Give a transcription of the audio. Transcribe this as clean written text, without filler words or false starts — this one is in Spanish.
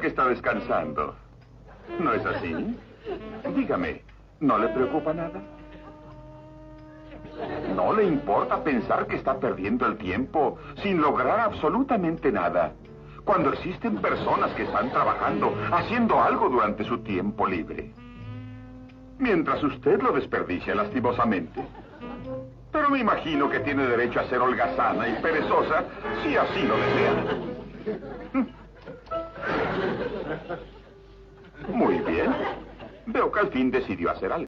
que está descansando. ¿No es así? Dígame, ¿no le preocupa nada? ¿No le importa pensar que está perdiendo el tiempo sin lograr absolutamente nada, cuando existen personas que están trabajando, haciendo algo durante su tiempo libre? Mientras usted lo desperdicia lastimosamente. Pero me imagino que tiene derecho a ser holgazana y perezosa si así lo desea. Muy bien. Veo que al fin decidió hacer algo.